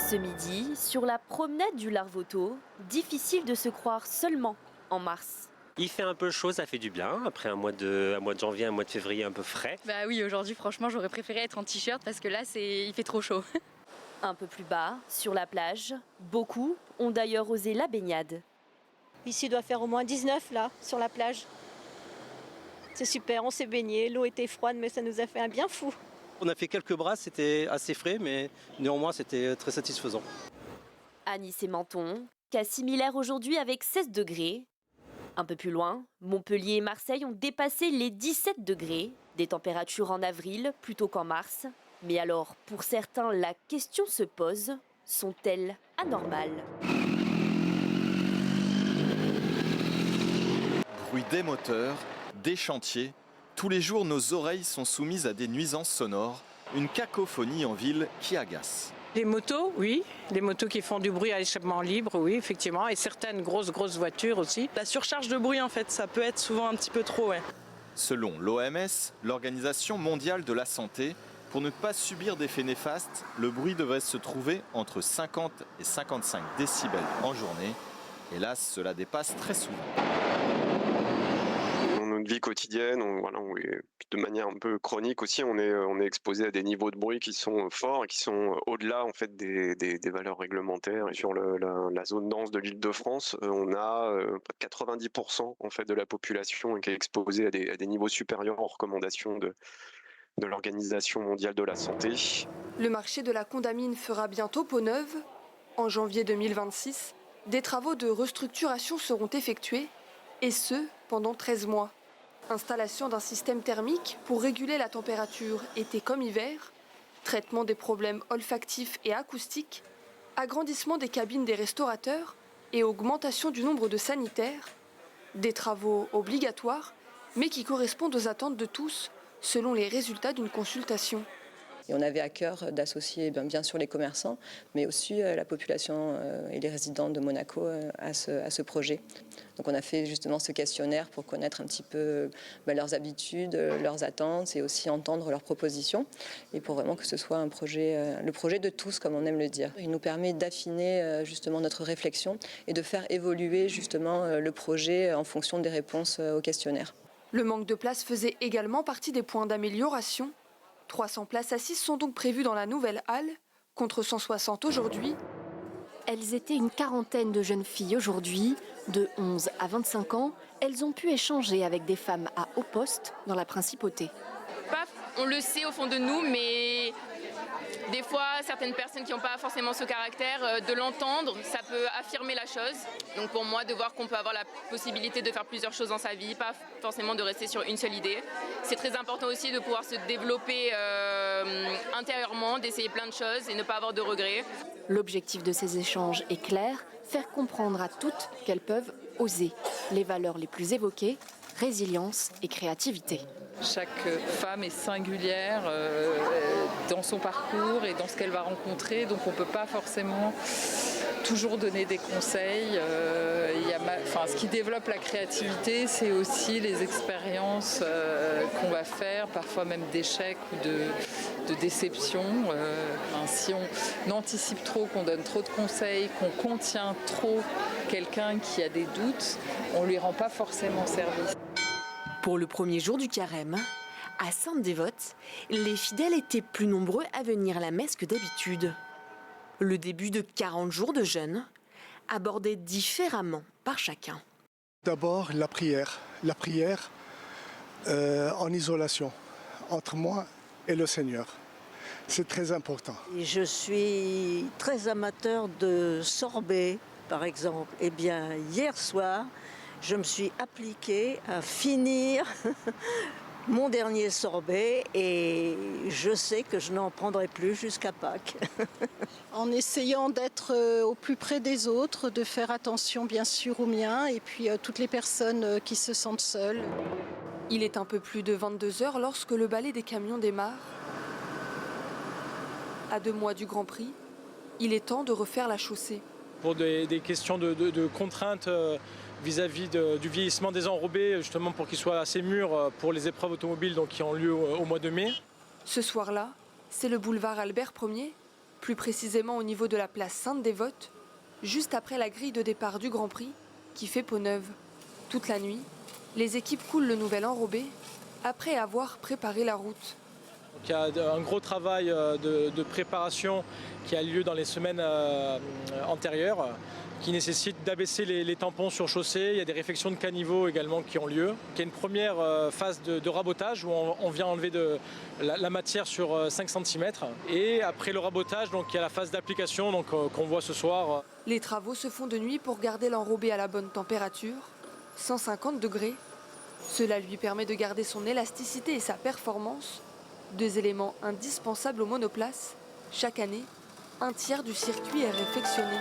Ce midi, sur la promenade du Larvoto, difficile de se croire seulement en mars. Il fait un peu chaud, ça fait du bien, après un mois de janvier, un mois de février un peu frais. Bah oui, aujourd'hui franchement j'aurais préféré être en t-shirt parce que là il fait trop chaud. Un peu plus bas, sur la plage, beaucoup ont d'ailleurs osé la baignade. Ici il doit faire au moins 19 là, sur la plage. C'est super, on s'est baigné, l'eau était froide mais ça nous a fait un bien fou. On a fait quelques brasses, c'était assez frais mais néanmoins c'était très satisfaisant. À Nice et Menton, cas similaire aujourd'hui avec 16 degrés. Un peu plus loin, Montpellier et Marseille ont dépassé les 17 degrés, des températures en avril plutôt qu'en mars. Mais alors, pour certains, la question se pose, sont-elles anormales ? Bruit des moteurs, des chantiers, tous les jours nos oreilles sont soumises à des nuisances sonores, une cacophonie en ville qui agace. Les motos, oui. Les motos qui font du bruit à échappement libre, oui, effectivement. Et certaines grosses voitures aussi. La surcharge de bruit, en fait, ça peut être souvent un petit peu trop, ouais. Selon l'OMS, l'Organisation mondiale de la santé, pour ne pas subir d'effets néfastes, le bruit devrait se trouver entre 50 et 55 décibels en journée. Hélas, cela dépasse très souvent. Dans notre vie quotidienne, on est, de manière un peu chronique aussi, on est exposé à des niveaux de bruit qui sont forts et qui sont au-delà en fait des valeurs réglementaires. Et sur la zone dense de l'Île-de-France, on a près de 90% en fait de la population qui est exposée à des niveaux supérieurs aux recommandations de l'Organisation mondiale de la santé. Le marché de la Condamine fera bientôt peau neuve. En janvier 2026, des travaux de restructuration seront effectués, et ce, pendant 13 mois. Installation d'un système thermique pour réguler la température été comme hiver, traitement des problèmes olfactifs et acoustiques, agrandissement des cabines des restaurateurs et augmentation du nombre de sanitaires. Des travaux obligatoires, mais qui correspondent aux attentes de tous, selon les résultats d'une consultation. Et on avait à cœur d'associer bien sûr les commerçants, mais aussi la population et les résidents de Monaco à ce projet. Donc on a fait justement ce questionnaire pour connaître un petit peu leurs habitudes, leurs attentes et aussi entendre leurs propositions. Et pour vraiment que ce soit le projet de tous, comme on aime le dire. Il nous permet d'affiner justement notre réflexion et de faire évoluer justement le projet en fonction des réponses au questionnaire. Le manque de place faisait également partie des points d'amélioration. 300 places assises sont donc prévues dans la nouvelle halle, contre 160 aujourd'hui. Elles étaient une quarantaine de jeunes filles aujourd'hui, de 11 à 25 ans. Elles ont pu échanger avec des femmes à haut poste dans la principauté. On le sait au fond de nous, mais des fois, certaines personnes qui n'ont pas forcément ce caractère, de l'entendre, ça peut affirmer la chose. Donc pour moi, de voir qu'on peut avoir la possibilité de faire plusieurs choses dans sa vie, pas forcément de rester sur une seule idée. C'est très important aussi de pouvoir se développer intérieurement, d'essayer plein de choses et ne pas avoir de regrets. L'objectif de ces échanges est clair, faire comprendre à toutes qu'elles peuvent oser. Les valeurs les plus évoquées, résilience et créativité. Chaque femme est singulière dans son parcours et dans ce qu'elle va rencontrer, donc on ne peut pas forcément toujours donner des conseils. Ce qui développe la créativité, c'est aussi les expériences qu'on va faire, parfois même d'échecs ou de déceptions. Si on anticipe trop, qu'on donne trop de conseils, qu'on contient trop quelqu'un qui a des doutes, on ne lui rend pas forcément service. Pour le premier jour du carême, à Sainte-Dévote, les fidèles étaient plus nombreux à venir à la messe que d'habitude. Le début de 40 jours de jeûne, abordé différemment par chacun. D'abord, la prière en isolation, entre moi et le Seigneur. C'est très important. Je suis très amateur de sorbet, par exemple. Eh bien, hier soir, je me suis appliquée à finir mon dernier sorbet et je sais que je n'en prendrai plus jusqu'à Pâques. En essayant d'être au plus près des autres, de faire attention bien sûr aux miens et puis toutes les personnes qui se sentent seules. Il est un peu plus de 22 h lorsque le balai des camions démarre. À 2 mois du Grand Prix, il est temps de refaire la chaussée. Pour des questions de contraintes vis-à-vis du vieillissement des enrobés, justement pour qu'ils soient assez mûrs pour les épreuves automobiles qui ont lieu au mois de mai. Ce soir-là, c'est le boulevard Albert Ier, plus précisément au niveau de la place Sainte-Dévote, juste après la grille de départ du Grand Prix qui fait peau neuve. Toute la nuit, les équipes coulent le nouvel enrobé après avoir préparé la route. Il y a un gros travail de préparation qui a lieu dans les semaines antérieures, qui nécessite d'abaisser les tampons sur chaussée. Il y a des réfections de caniveaux également qui ont lieu. Il y a une première phase de rabotage où on vient enlever la matière sur 5 cm. Et après le rabotage, donc, il y a la phase d'application qu'on voit ce soir. Les travaux se font de nuit pour garder l'enrobé à la bonne température, 150 degrés. Cela lui permet de garder son élasticité et sa performance, 2 éléments indispensables au monoplace. Chaque année, un tiers du circuit est réfectionné.